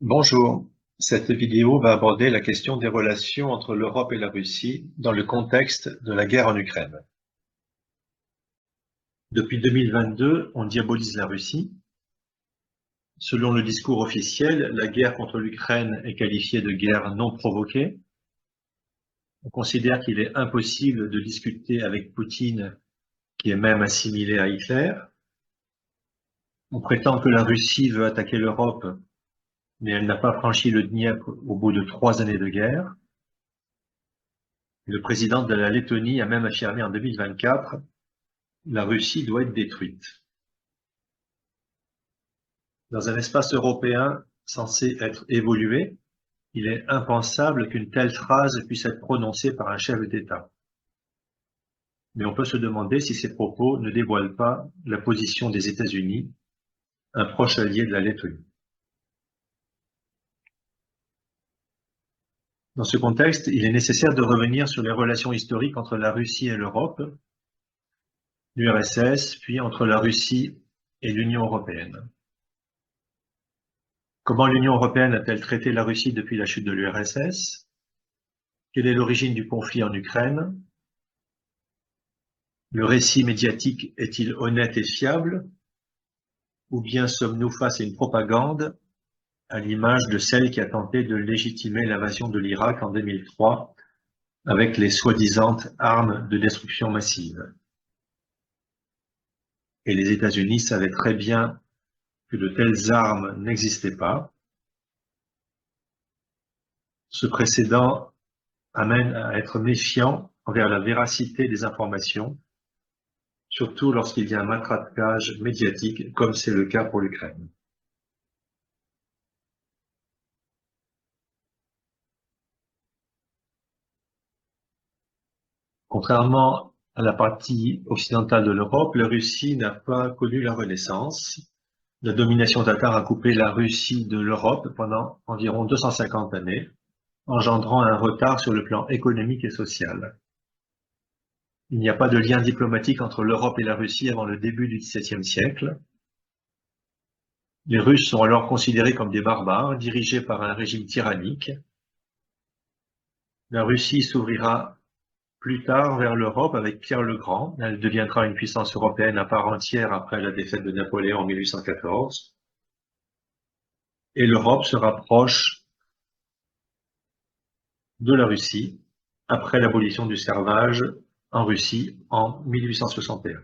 Bonjour, cette vidéo va aborder la question des relations entre l'Europe et la Russie dans le contexte de la guerre en Ukraine. Depuis 2022, on diabolise la Russie. Selon le discours officiel, la guerre contre l'Ukraine est qualifiée de guerre non provoquée. On considère qu'il est impossible de discuter avec Poutine, qui est même assimilé à Hitler. On prétend que la Russie veut attaquer l'Europe, mais elle n'a pas franchi le Dniepr au bout de 3 années de guerre. Le président de la Lettonie a même affirmé en 2024: la Russie doit être détruite. Dans un espace européen censé être évolué, il est impensable qu'une telle phrase puisse être prononcée par un chef d'État. Mais on peut se demander si ces propos ne dévoilent pas la position des États-Unis, un proche allié de la Lettonie. Dans ce contexte, il est nécessaire de revenir sur les relations historiques entre la Russie et l'Europe, l'URSS, puis entre la Russie et l'Union européenne. Comment l'Union européenne a-t-elle traité la Russie depuis la chute de l'URSS? Quelle est l'origine du conflit en Ukraine? Le récit médiatique est-il honnête et fiable? Ou bien sommes-nous face à une propagande, à l'image de celle qui a tenté de légitimer l'invasion de l'Irak en 2003 avec les soi-disant armes de destruction massive? Et les États-Unis savaient très bien que de telles armes n'existaient pas. Ce précédent amène à être méfiant envers la véracité des informations, surtout lorsqu'il y a un matraquage médiatique, comme c'est le cas pour l'Ukraine. Contrairement à la partie occidentale de l'Europe, la Russie n'a pas connu la Renaissance. La domination tatare a coupé la Russie de l'Europe pendant environ 250 années, engendrant un retard sur le plan économique et social. Il n'y a pas de lien diplomatique entre l'Europe et la Russie avant le début du XVIIe siècle. Les Russes sont alors considérés comme des barbares, dirigés par un régime tyrannique. La Russie s'ouvrira plus tard vers l'Europe avec Pierre le Grand. Elle deviendra une puissance européenne à part entière après la défaite de Napoléon en 1814. Et l'Europe se rapproche de la Russie après l'abolition du servage en Russie en 1861.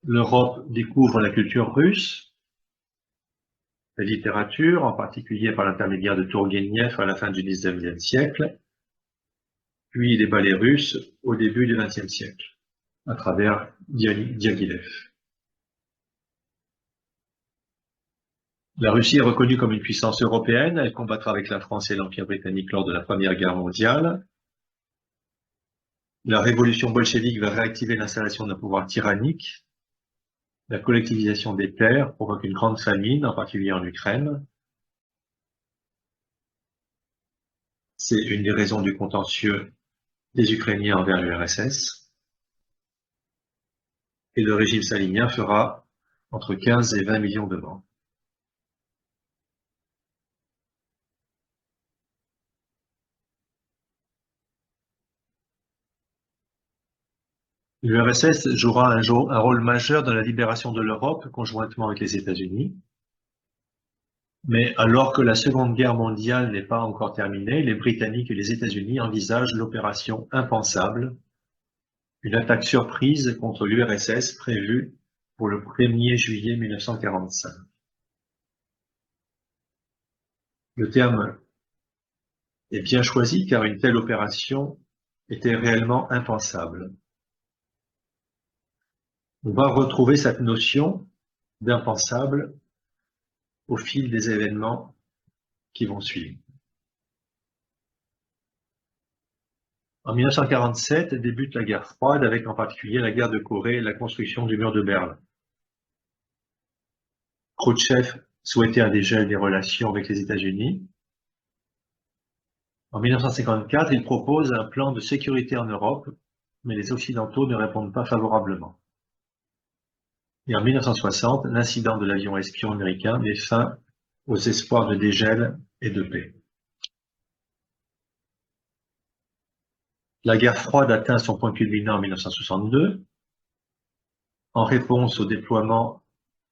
L'Europe découvre la culture russe, la littérature, en particulier par l'intermédiaire de Tourgueniev à la fin du XIXe siècle, puis les ballets russes au début du XXe siècle, à travers Diaghilev. La Russie est reconnue comme une puissance européenne. Elle combattra avec la France et l'Empire britannique lors de la Première Guerre mondiale. La révolution bolchevique va réactiver l'installation d'un pouvoir tyrannique. La collectivisation des terres provoque une grande famine, en particulier en Ukraine. C'est une des raisons du contentieux des Ukrainiens envers l'URSS. Et le régime stalinien fera entre 15 et 20 millions de morts. L'URSS jouera un rôle majeur dans la libération de l'Europe, conjointement avec les États-Unis. Mais alors que la Seconde Guerre mondiale n'est pas encore terminée, les Britanniques et les États-Unis envisagent l'opération impensable, une attaque surprise contre l'URSS prévue pour le 1er juillet 1945. Le terme est bien choisi car une telle opération était réellement impensable. On va retrouver cette notion d'impensable au fil des événements qui vont suivre. En 1947 débute la guerre froide avec en particulier la guerre de Corée et la construction du mur de Berlin. Khrouchtchev souhaitait un dégel des relations avec les États-Unis. En 1954, il propose un plan de sécurité en Europe, mais les Occidentaux ne répondent pas favorablement. Et en 1960, l'incident de l'avion espion américain met fin aux espoirs de dégel et de paix. La guerre froide atteint son point culminant en 1962. En réponse au déploiement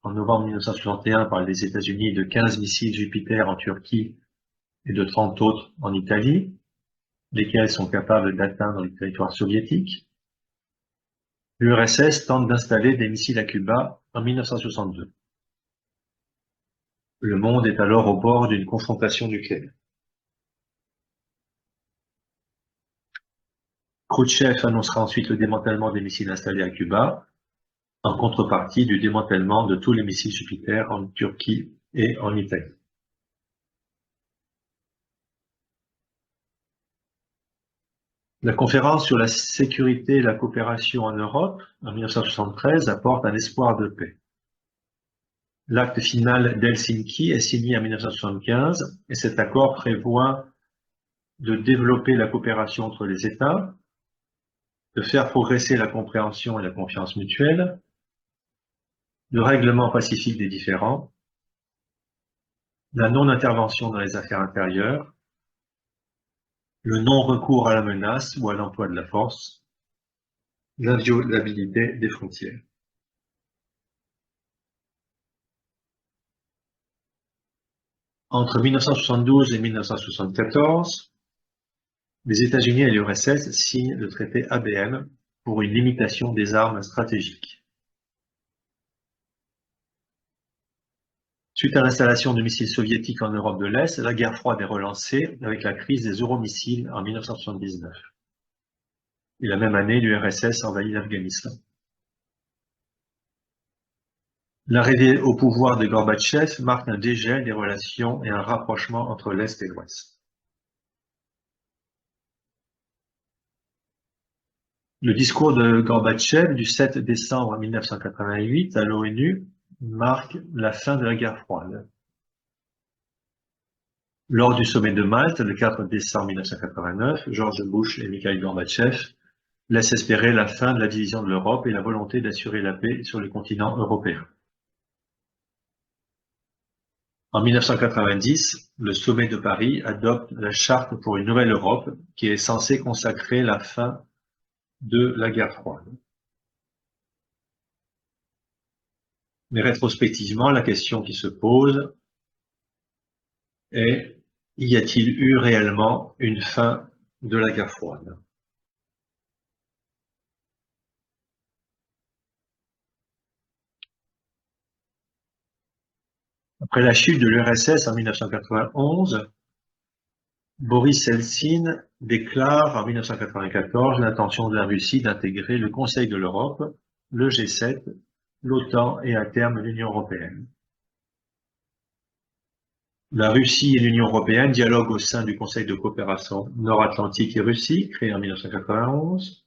en novembre 1961 par les États-Unis de 15 missiles Jupiter en Turquie et de 30 autres en Italie, lesquels sont capables d'atteindre le territoire soviétique, l'URSS tente d'installer des missiles à Cuba en 1962. Le monde est alors au bord d'une confrontation nucléaire. Khrouchtchev annoncera ensuite le démantèlement des missiles installés à Cuba, en contrepartie du démantèlement de tous les missiles Jupiter en Turquie et en Italie. La conférence sur la sécurité et la coopération en Europe, en 1973, apporte un espoir de paix. L'acte final d'Helsinki est signé en 1975 et cet accord prévoit de développer la coopération entre les États, de faire progresser la compréhension et la confiance mutuelle, le règlement pacifique des différends, la non-intervention dans les affaires intérieures, le non-recours à la menace ou à l'emploi de la force, l'inviolabilité des frontières. Entre 1972 et 1974, les États-Unis et l'URSS signent le traité ABM pour une limitation des armes stratégiques. Suite à l'installation de missiles soviétiques en Europe de l'Est, la guerre froide est relancée avec la crise des euromissiles en 1979. Et la même année, l'URSS envahit l'Afghanistan. L'arrivée au pouvoir de Gorbatchev marque un dégel des relations et un rapprochement entre l'Est et l'Ouest. Le discours de Gorbatchev du 7 décembre 1988 à l'ONU marque la fin de la guerre froide. Lors du sommet de Malte, le 4 décembre 1989, George Bush et Mikhail Gorbatchev laissent espérer la fin de la division de l'Europe et la volonté d'assurer la paix sur le continent européen. En 1990, le sommet de Paris adopte la Charte pour une nouvelle Europe qui est censée consacrer la fin de la guerre froide. Mais rétrospectivement, la question qui se pose est, y a-t-il eu réellement une fin de la guerre froide? Après la chute de l'URSS en 1991, Boris Eltsine déclare en 1994 l'intention de la Russie d'intégrer le Conseil de l'Europe, le G7, l'OTAN et à terme l'Union européenne. La Russie et l'Union européenne dialoguent au sein du Conseil de coopération nord-atlantique et Russie, créé en 1991,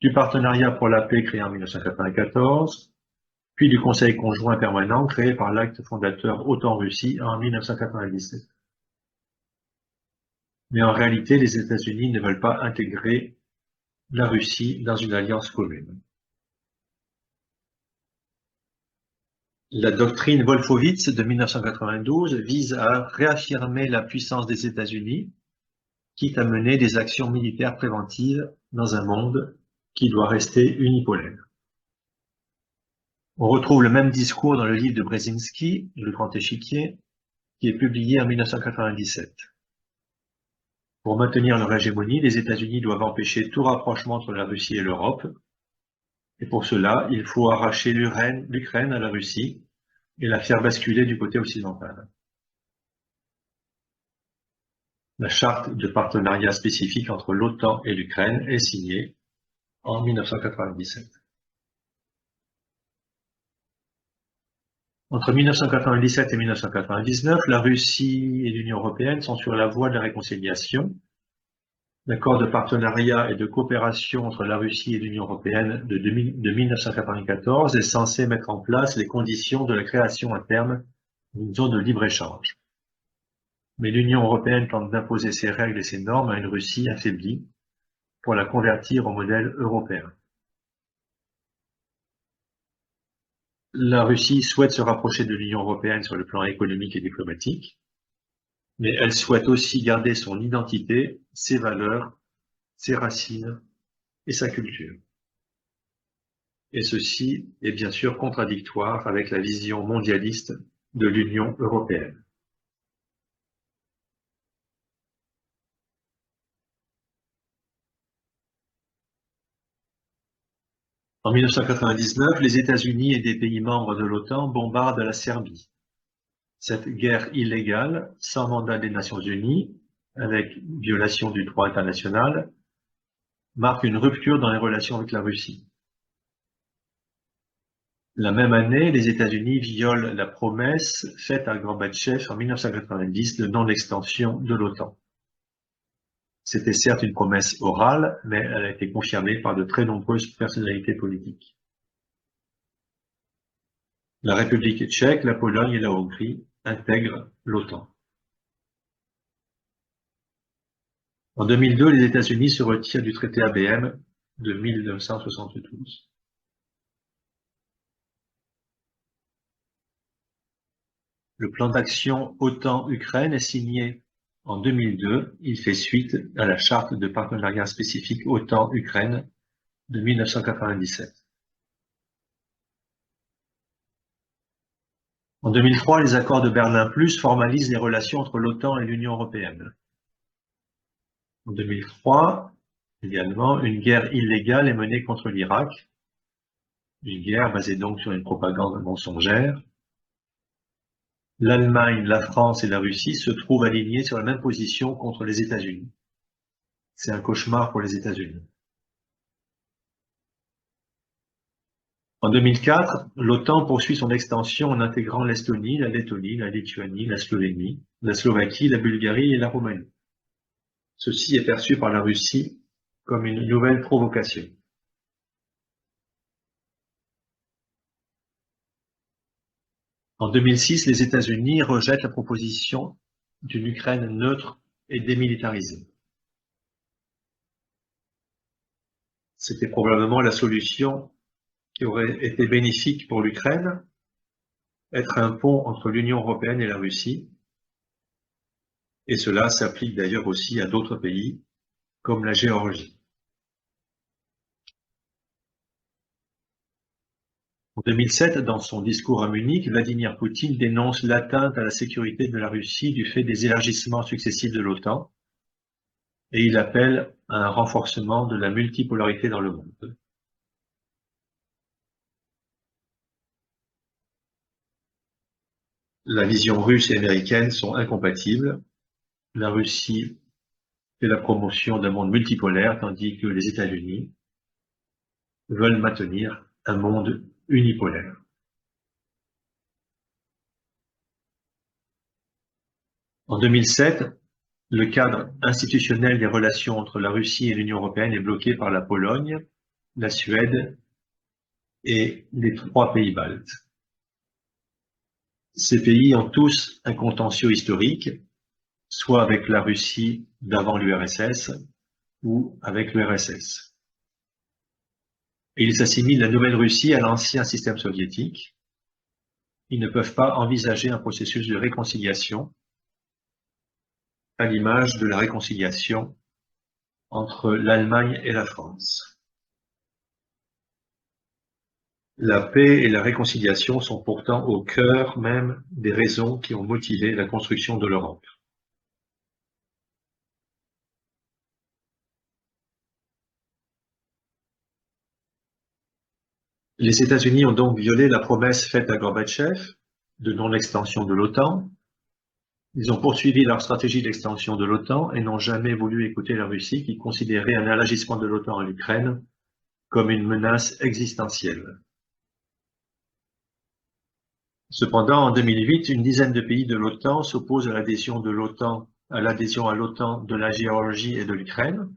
du Partenariat pour la paix créé en 1994, puis du Conseil conjoint permanent créé par l'acte fondateur OTAN-Russie en 1997. Mais en réalité, les États-Unis ne veulent pas intégrer la Russie dans une alliance commune. La doctrine Wolfowitz de 1992 vise à réaffirmer la puissance des États-Unis, quitte à mener des actions militaires préventives dans un monde qui doit rester unipolaire. On retrouve le même discours dans le livre de Brzezinski, Le Grand Échiquier, qui est publié en 1997. Pour maintenir leur hégémonie, les États-Unis doivent empêcher tout rapprochement entre la Russie et l'Europe, et pour cela, il faut arracher l'Ukraine à la Russie et la faire basculer du côté occidental. La charte de partenariat spécifique entre l'OTAN et l'Ukraine est signée en 1997. Entre 1997 et 1999, la Russie et l'Union européenne sont sur la voie de la réconciliation. L'accord de partenariat et de coopération entre la Russie et l'Union européenne de 1994 est censé mettre en place les conditions de la création à terme d'une zone de libre-échange. Mais l'Union européenne tente d'imposer ses règles et ses normes à une Russie affaiblie pour la convertir au modèle européen. La Russie souhaite se rapprocher de l'Union européenne sur le plan économique et diplomatique, mais elle souhaite aussi garder son identité, ses valeurs, ses racines et sa culture. Et ceci est bien sûr contradictoire avec la vision mondialiste de l'Union européenne. En 1999, les États-Unis et des pays membres de l'OTAN bombardent la Serbie. Cette guerre illégale, sans mandat des Nations unies, avec violation du droit international, marque une rupture dans les relations avec la Russie. La même année, les États-Unis violent la promesse faite à Gorbatchev en 1990 de non-extension de l'OTAN. C'était certes une promesse orale, mais elle a été confirmée par de très nombreuses personnalités politiques. La République tchèque, la Pologne et la Hongrie intègrent l'OTAN. En 2002, les États-Unis se retirent du traité ABM de 1972. Le plan d'action OTAN-Ukraine est signé en 2002. Il fait suite à la charte de partenariat spécifique OTAN-Ukraine de 1997. En 2003, les accords de Berlin Plus formalisent les relations entre l'OTAN et l'Union européenne. En 2003, également, une guerre illégale est menée contre l'Irak, une guerre basée donc sur une propagande mensongère. L'Allemagne, la France et la Russie se trouvent alignés sur la même position contre les États-Unis. C'est un cauchemar pour les États-Unis. En 2004, l'OTAN poursuit son extension en intégrant l'Estonie, la Lettonie, la Lituanie, la Slovénie, la Slovaquie, la Bulgarie et la Roumanie. Ceci est perçu par la Russie comme une nouvelle provocation. En 2006, les États-Unis rejettent la proposition d'une Ukraine neutre et démilitarisée. C'était probablement la solution qui aurait été bénéfique pour l'Ukraine, être un pont entre l'Union européenne et la Russie, et cela s'applique d'ailleurs aussi à d'autres pays, comme la Géorgie. En 2007, dans son discours à Munich, Vladimir Poutine dénonce l'atteinte à la sécurité de la Russie du fait des élargissements successifs de l'OTAN, et il appelle à un renforcement de la multipolarité dans le monde. La vision russe et américaine sont incompatibles. La Russie fait la promotion d'un monde multipolaire, tandis que les États-Unis veulent maintenir un monde unipolaire. En 2007, le cadre institutionnel des relations entre la Russie et l'Union européenne est bloqué par la Pologne, la Suède et les 3 pays baltes. Ces pays ont tous un contentieux historique, soit avec la Russie d'avant l'URSS ou avec l'URSS. Et ils assimilent la nouvelle Russie à l'ancien système soviétique. Ils ne peuvent pas envisager un processus de réconciliation à l'image de la réconciliation entre l'Allemagne et la France. La paix et la réconciliation sont pourtant au cœur même des raisons qui ont motivé la construction de l'Europe. Les États-Unis ont donc violé la promesse faite à Gorbatchev de non-extension de l'OTAN. Ils ont poursuivi leur stratégie d'extension de l'OTAN et n'ont jamais voulu écouter la Russie qui considérait un élargissement de l'OTAN à l'Ukraine comme une menace existentielle. Cependant, en 2008, une dizaine de pays de l'OTAN s'opposent à l'adhésion à l'OTAN de la Géorgie et de l'Ukraine.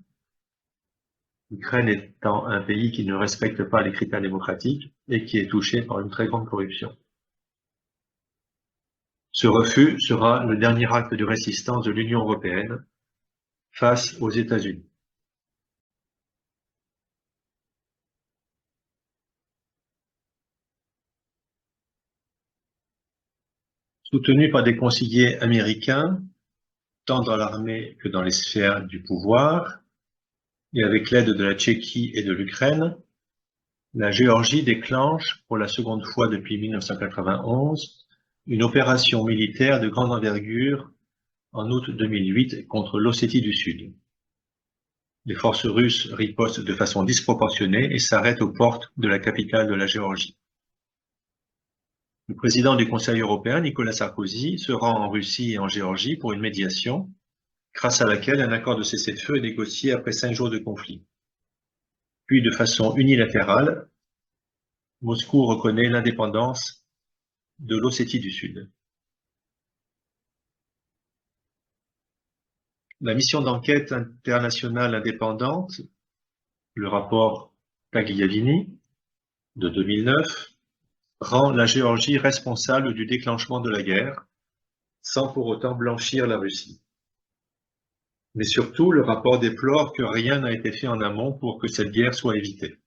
L'Ukraine étant un pays qui ne respecte pas les critères démocratiques et qui est touché par une très grande corruption. Ce refus sera le dernier acte de résistance de l'Union européenne face aux États-Unis. Soutenu par des conseillers américains, tant dans l'armée que dans les sphères du pouvoir, et avec l'aide de la Tchéquie et de l'Ukraine, la Géorgie déclenche, pour la seconde fois depuis 1991, une opération militaire de grande envergure en août 2008 contre l'Ossétie du Sud. Les forces russes ripostent de façon disproportionnée et s'arrêtent aux portes de la capitale de la Géorgie. Le président du Conseil européen, Nicolas Sarkozy, se rend en Russie et en Géorgie pour une médiation, grâce à laquelle un accord de cessez-le-feu est négocié après 5 jours de conflit. Puis, de façon unilatérale, Moscou reconnaît l'indépendance de l'Ossétie du Sud. La mission d'enquête internationale indépendante, le rapport Tagliavini de 2009, rend la Géorgie responsable du déclenchement de la guerre, sans pour autant blanchir la Russie. Mais surtout, le rapport déplore que rien n'a été fait en amont pour que cette guerre soit évitée.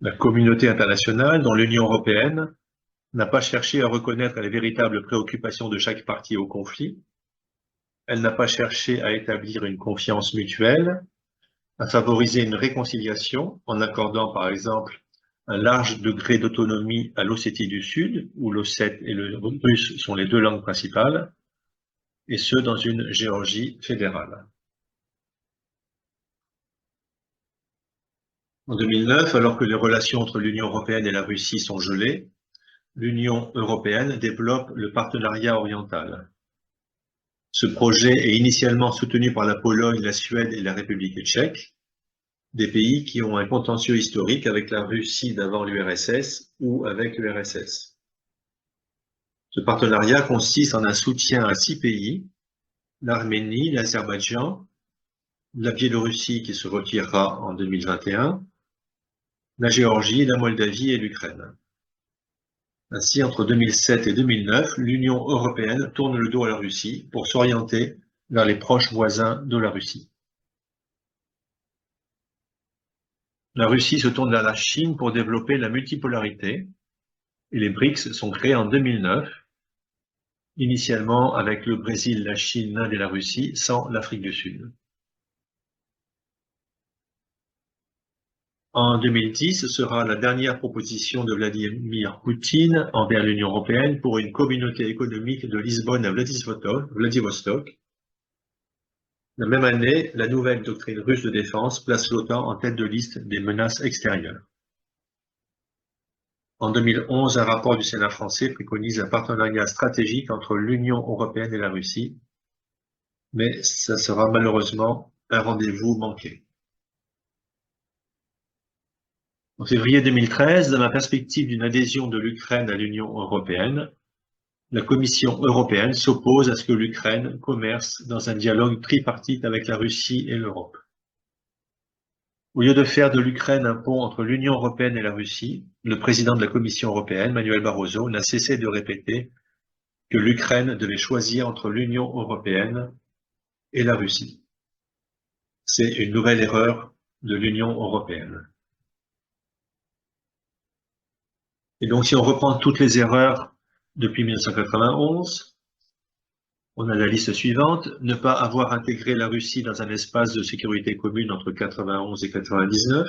La communauté internationale, dont l'Union européenne, n'a pas cherché à reconnaître les véritables préoccupations de chaque partie au conflit. Elle n'a pas cherché à établir une confiance mutuelle, à favoriser une réconciliation en accordant par exemple un large degré d'autonomie à l'Ossétie du Sud, où l'ossète et le russe sont les deux langues principales, et ce dans une Géorgie fédérale. En 2009, alors que les relations entre l'Union européenne et la Russie sont gelées, l'Union européenne développe le partenariat oriental. Ce projet est initialement soutenu par la Pologne, la Suède et la République tchèque, des pays qui ont un contentieux historique avec la Russie d'avant l'URSS ou avec l'URSS. Ce partenariat consiste en un soutien à 6 pays, l'Arménie, l'Azerbaïdjan, la Biélorussie qui se retirera en 2021, la Géorgie, la Moldavie et l'Ukraine. Ainsi, entre 2007 et 2009, l'Union européenne tourne le dos à la Russie pour s'orienter vers les proches voisins de la Russie. La Russie se tourne vers la Chine pour développer la multipolarité et les BRICS sont créés en 2009, initialement avec le Brésil, la Chine, l'Inde et la Russie, sans l'Afrique du Sud. En 2010, ce sera la dernière proposition de Vladimir Poutine envers l'Union européenne pour une communauté économique de Lisbonne à Vladivostok. La même année, la nouvelle doctrine russe de défense place l'OTAN en tête de liste des menaces extérieures. En 2011, un rapport du Sénat français préconise un partenariat stratégique entre l'Union européenne et la Russie, mais ça sera malheureusement un rendez-vous manqué. En février 2013, dans la perspective d'une adhésion de l'Ukraine à l'Union européenne, la Commission européenne s'oppose à ce que l'Ukraine commerce dans un dialogue tripartite avec la Russie et l'Europe. Au lieu de faire de l'Ukraine un pont entre l'Union européenne et la Russie, le président de la Commission européenne, Manuel Barroso, n'a cessé de répéter que l'Ukraine devait choisir entre l'Union européenne et la Russie. C'est une nouvelle erreur de l'Union européenne. Et donc, si on reprend toutes les erreurs depuis 1991, on a la liste suivante. Ne pas avoir intégré la Russie dans un espace de sécurité commune entre 91 et 99.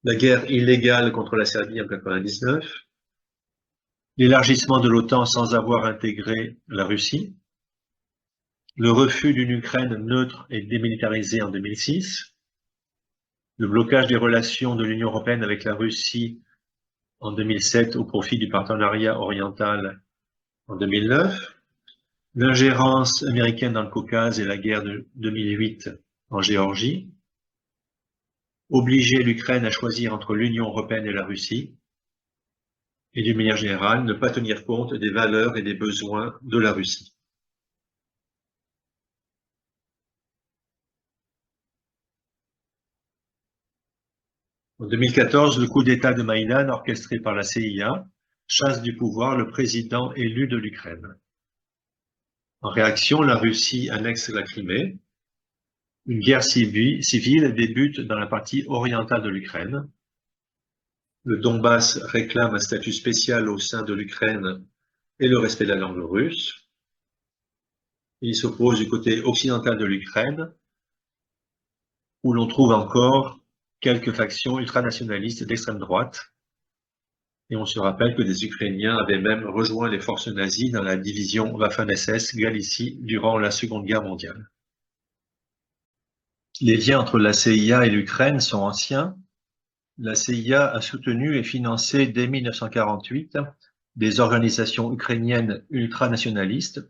La guerre illégale contre la Serbie en 99. L'élargissement de l'OTAN sans avoir intégré la Russie. Le refus d'une Ukraine neutre et démilitarisée en 2006. Le blocage des relations de l'Union européenne avec la Russie en 2007 au profit du partenariat oriental en 2009, l'ingérence américaine dans le Caucase et la guerre de 2008 en Géorgie, obliger l'Ukraine à choisir entre l'Union européenne et la Russie, et d'une manière générale, ne pas tenir compte des valeurs et des besoins de la Russie. En 2014, le coup d'État de Maïdan, orchestré par la CIA, chasse du pouvoir le président élu de l'Ukraine. En réaction, la Russie annexe la Crimée. Une guerre civile débute dans la partie orientale de l'Ukraine. Le Donbass réclame un statut spécial au sein de l'Ukraine et le respect de la langue russe. Il s'oppose du côté occidental de l'Ukraine, où l'on trouve encore quelques factions ultranationalistes d'extrême droite. Et on se rappelle que des Ukrainiens avaient même rejoint les forces nazies dans la division Waffen-SS Galicie durant la Seconde Guerre mondiale. Les liens entre la CIA et l'Ukraine sont anciens. La CIA a soutenu et financé dès 1948 des organisations ukrainiennes ultranationalistes,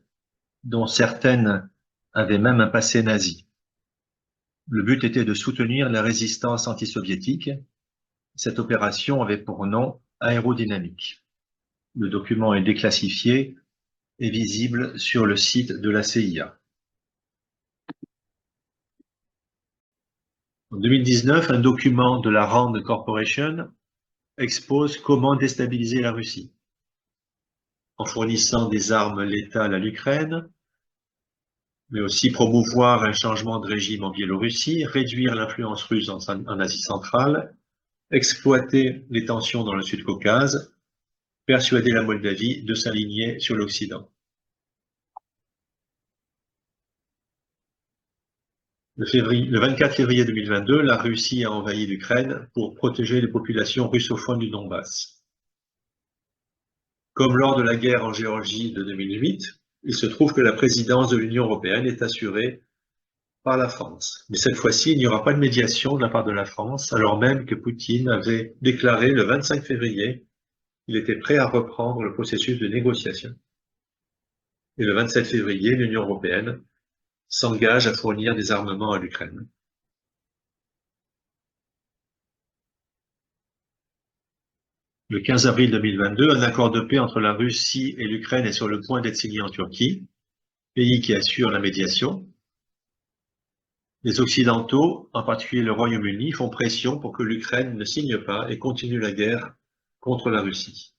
dont certaines avaient même un passé nazi. Le but était de soutenir la résistance anti-soviétique. Cette opération avait pour nom Aérodynamique. Le document est déclassifié et visible sur le site de la CIA. En 2019, un document de la Rand Corporation expose comment déstabiliser la Russie, en fournissant des armes létales à l'Ukraine, mais aussi promouvoir un changement de régime en Biélorussie, réduire l'influence russe en Asie centrale, exploiter les tensions dans le Sud-Caucase, persuader la Moldavie de s'aligner sur l'Occident. Le 24 février 2022, la Russie a envahi l'Ukraine pour protéger les populations russophones du Donbass. Comme lors de la guerre en Géorgie de 2008, il se trouve que la présidence de l'Union européenne est assurée par la France. Mais cette fois-ci, il n'y aura pas de médiation de la part de la France, alors même que Poutine avait déclaré le 25 février qu'il était prêt à reprendre le processus de négociation. Et le 27 février, l'Union européenne s'engage à fournir des armements à l'Ukraine. Le 15 avril 2022, un accord de paix entre la Russie et l'Ukraine est sur le point d'être signé en Turquie, pays qui assure la médiation. Les Occidentaux, en particulier le Royaume-Uni, font pression pour que l'Ukraine ne signe pas et continue la guerre contre la Russie.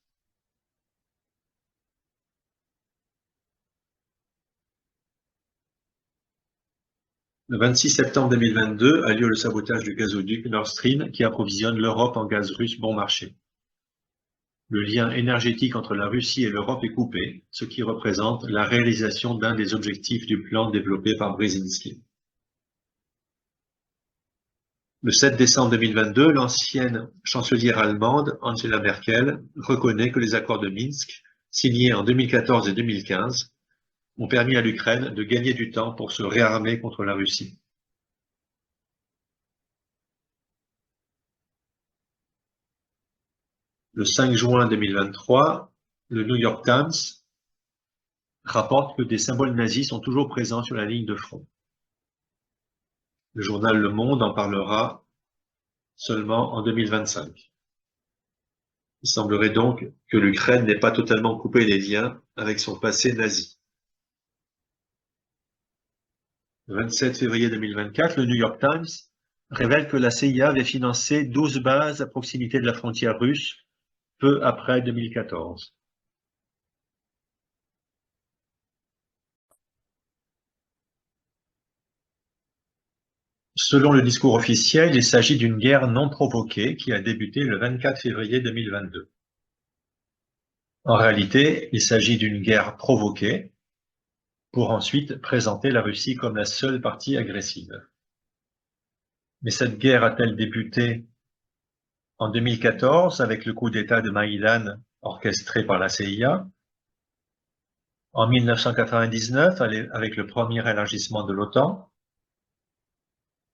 Le 26 septembre 2022 a lieu le sabotage du gazoduc Nord Stream qui approvisionne l'Europe en gaz russe bon marché. Le lien énergétique entre la Russie et l'Europe est coupé, ce qui représente la réalisation d'un des objectifs du plan développé par Brzezinski. Le 7 décembre 2022, l'ancienne chancelière allemande Angela Merkel reconnaît que les accords de Minsk, signés en 2014 et 2015, ont permis à l'Ukraine de gagner du temps pour se réarmer contre la Russie. Le 5 juin 2023, le New York Times rapporte que des symboles nazis sont toujours présents sur la ligne de front. Le journal Le Monde en parlera seulement en 2025. Il semblerait donc que l'Ukraine n'ait pas totalement coupé les liens avec son passé nazi. Le 27 février 2024, le New York Times révèle que la CIA avait financé 12 bases à proximité de la frontière russe peu après 2014. Selon le discours officiel, il s'agit d'une guerre non provoquée qui a débuté le 24 février 2022. En réalité, il s'agit d'une guerre provoquée pour ensuite présenter la Russie comme la seule partie agressive. Mais cette guerre a-t-elle débuté en 2014 avec le coup d'État de Maïdan orchestré par la CIA, en 1999 avec le premier élargissement de l'OTAN,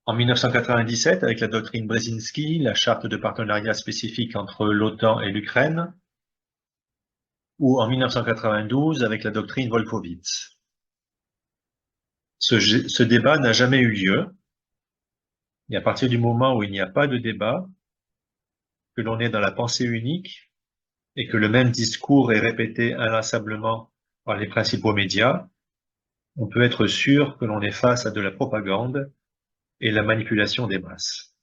en 1997 avec la doctrine Brzezinski, la charte de partenariat spécifique entre l'OTAN et l'Ukraine, ou en 1992 avec la doctrine Wolfowitz. Ce débat n'a jamais eu lieu, et à partir du moment où il n'y a pas de débat, que l'on est dans la pensée unique et que le même discours est répété inlassablement par les principaux médias, on peut être sûr que l'on est face à de la propagande et la manipulation des masses.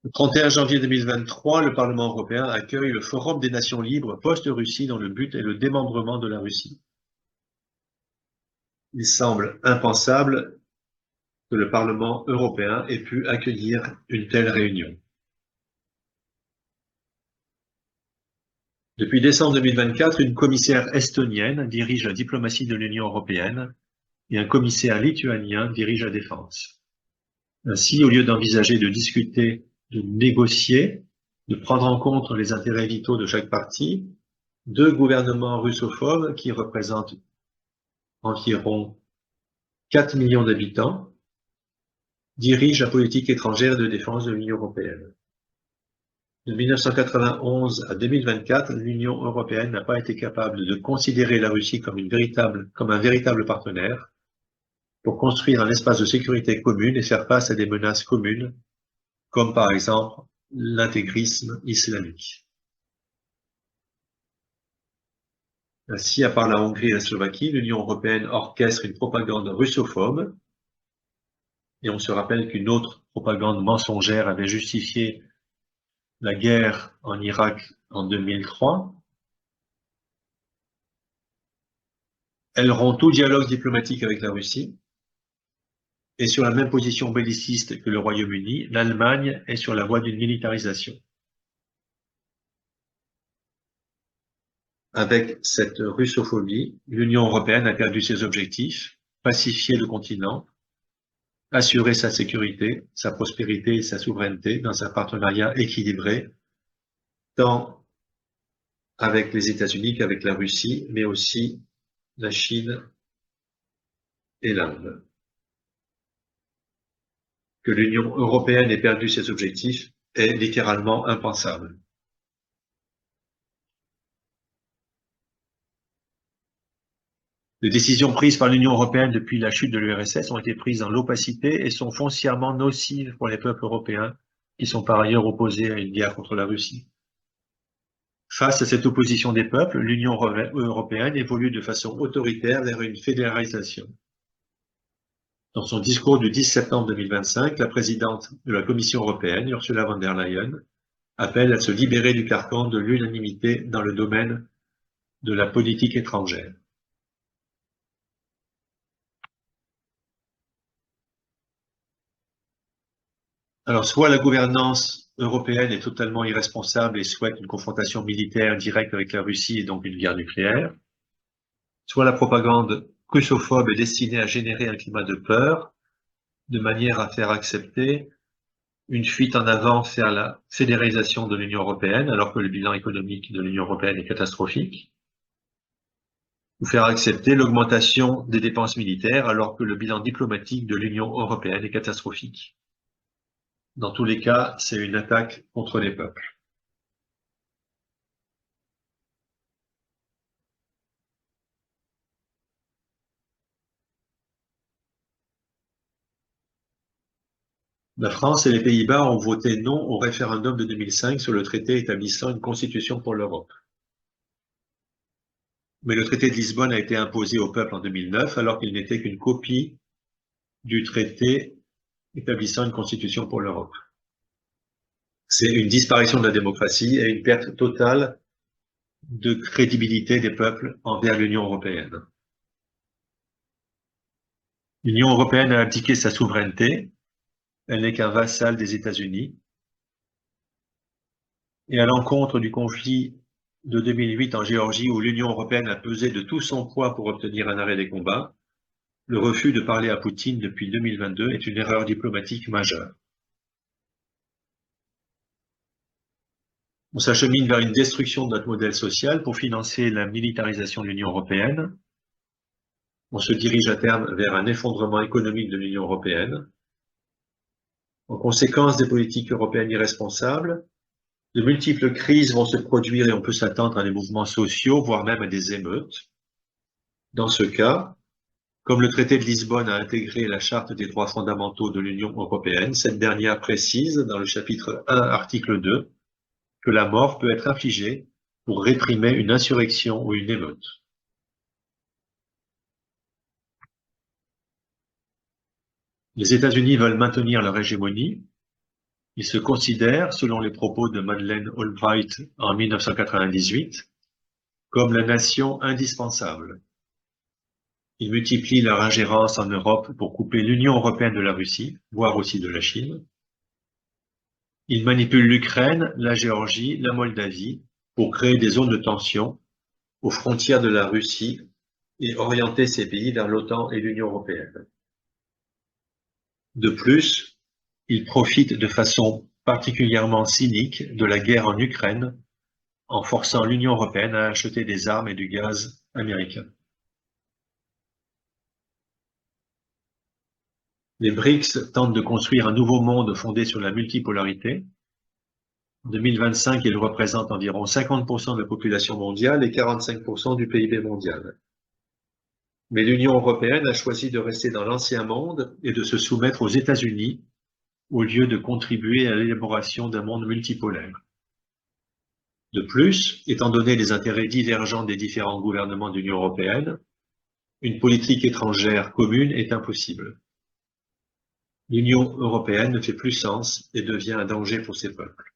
Le 31 janvier 2023, le Parlement européen accueille le Forum des Nations libres post-Russie dont le but est le démembrement de la Russie. Il semble impensable que le Parlement européen ait pu accueillir une telle réunion. Depuis décembre 2024, une commissaire estonienne dirige la diplomatie de l'Union européenne et un commissaire lituanien dirige la défense. Ainsi, au lieu d'envisager de discuter, de négocier, de prendre en compte les intérêts vitaux de chaque partie, deux gouvernements russophobes qui représentent environ 4 millions d'habitants dirigent la politique étrangère et de défense de l'Union européenne. De 1991 à 2024, l'Union européenne n'a pas été capable de considérer la Russie comme un véritable partenaire pour construire un espace de sécurité commune et faire face à des menaces communes, comme par exemple l'intégrisme islamique. Ainsi, à part la Hongrie et la Slovaquie, l'Union européenne orchestre une propagande russophobe, et on se rappelle qu'une autre propagande mensongère avait justifié la guerre en Irak en 2003. Elle rompt tout dialogue diplomatique avec la Russie, et sur la même position belliciste que le Royaume-Uni, l'Allemagne est sur la voie d'une militarisation. Avec cette russophobie, l'Union européenne a perdu ses objectifs, pacifier le continent, assurer sa sécurité, sa prospérité et sa souveraineté dans un partenariat équilibré, tant avec les États-Unis qu'avec la Russie, mais aussi la Chine et l'Inde. Que l'Union européenne ait perdu ses objectifs est littéralement impensable. Les décisions prises par l'Union européenne depuis la chute de l'URSS ont été prises dans l'opacité et sont foncièrement nocives pour les peuples européens, qui sont par ailleurs opposés à une guerre contre la Russie. Face à cette opposition des peuples, l'Union européenne évolue de façon autoritaire vers une fédéralisation. Dans son discours du 10 septembre 2025, la présidente de la Commission européenne, Ursula von der Leyen, appelle à se libérer du carcan de l'unanimité dans le domaine de la politique étrangère. Alors, soit la gouvernance européenne est totalement irresponsable et souhaite une confrontation militaire directe avec la Russie et donc une guerre nucléaire, soit la propagande russophobe est destinée à générer un climat de peur, de manière à faire accepter une fuite en avant vers la fédéralisation de l'Union européenne, alors que le bilan économique de l'Union européenne est catastrophique, ou faire accepter l'augmentation des dépenses militaires, alors que le bilan diplomatique de l'Union européenne est catastrophique. Dans tous les cas, c'est une attaque contre les peuples. La France et les Pays-Bas ont voté non au référendum de 2005 sur le traité établissant une constitution pour l'Europe. Mais le traité de Lisbonne a été imposé au peuple en 2009, alors qu'il n'était qu'une copie du traité établissant une constitution pour l'Europe. C'est une disparition de la démocratie et une perte totale de crédibilité des peuples envers l'Union européenne. L'Union européenne a abdiqué sa souveraineté, elle n'est qu'un vassal des États-Unis, et à l'encontre du conflit de 2008 en Géorgie où l'Union européenne a pesé de tout son poids pour obtenir un arrêt des combats, le refus de parler à Poutine depuis 2022 est une erreur diplomatique majeure. On s'achemine vers une destruction de notre modèle social pour financer la militarisation de l'Union européenne. On se dirige à terme vers un effondrement économique de l'Union européenne. En conséquence des politiques européennes irresponsables, de multiples crises vont se produire et on peut s'attendre à des mouvements sociaux, voire même à des émeutes. Dans ce cas, comme le traité de Lisbonne a intégré la Charte des droits fondamentaux de l'Union européenne, cette dernière précise, dans le chapitre 1, article 2, que la mort peut être infligée pour réprimer une insurrection ou une émeute. Les États-Unis veulent maintenir leur hégémonie. Ils se considèrent, selon les propos de Madeleine Albright en 1998, comme la nation indispensable. Ils multiplient leur ingérence en Europe pour couper l'Union européenne de la Russie, voire aussi de la Chine. Ils manipulent l'Ukraine, la Géorgie, la Moldavie pour créer des zones de tension aux frontières de la Russie et orienter ces pays vers l'OTAN et l'Union européenne. De plus, il profite de façon particulièrement cynique de la guerre en Ukraine en forçant l'Union européenne à acheter des armes et du gaz américain. Les BRICS tentent de construire un nouveau monde fondé sur la multipolarité. En 2025, ils représentent environ 50% de la population mondiale et 45% du PIB mondial. Mais l'Union européenne a choisi de rester dans l'ancien monde et de se soumettre aux États-Unis au lieu de contribuer à l'élaboration d'un monde multipolaire. De plus, étant donné les intérêts divergents des différents gouvernements de l'Union européenne, une politique étrangère commune est impossible. L'Union européenne ne fait plus sens et devient un danger pour ses peuples.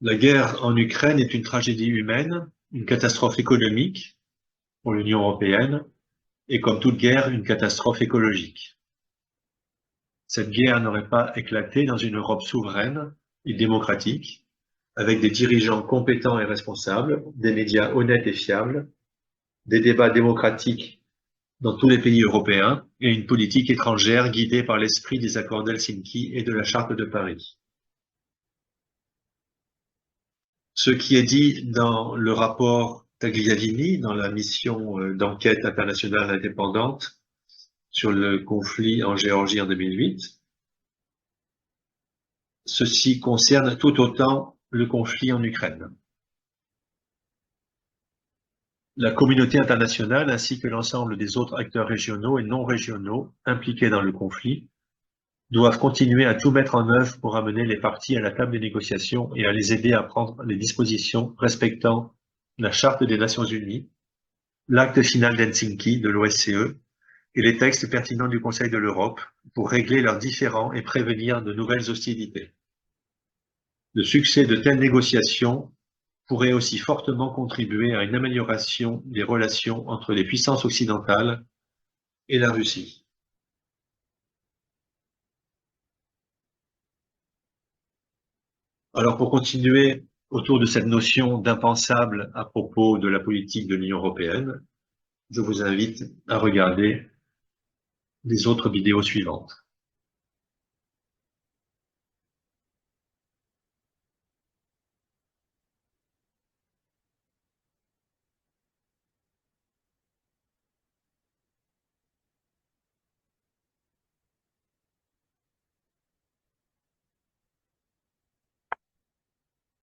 La guerre en Ukraine est une tragédie humaine, une catastrophe économique pour l'Union européenne et, comme toute guerre, une catastrophe écologique. Cette guerre n'aurait pas éclaté dans une Europe souveraine et démocratique, avec des dirigeants compétents et responsables, des médias honnêtes et fiables, des débats démocratiques dans tous les pays européens et une politique étrangère guidée par l'esprit des accords d'Helsinki et de la Charte de Paris. Ce qui est dit dans le rapport Tagliavini, dans la mission d'enquête internationale indépendante sur le conflit en Géorgie en 2008, ceci concerne tout autant le conflit en Ukraine. La communauté internationale ainsi que l'ensemble des autres acteurs régionaux et non régionaux impliqués dans le conflit doivent continuer à tout mettre en œuvre pour amener les parties à la table des négociations et à les aider à prendre les dispositions respectant la Charte des Nations Unies, l'acte final d'Helsinki de l'OSCE et les textes pertinents du Conseil de l'Europe pour régler leurs différends et prévenir de nouvelles hostilités. Le succès de telles négociations pourrait aussi fortement contribuer à une amélioration des relations entre les puissances occidentales et la Russie. Alors, pour continuer autour de cette notion d'impensable à propos de la politique de l'Union européenne, je vous invite à regarder les autres vidéos suivantes.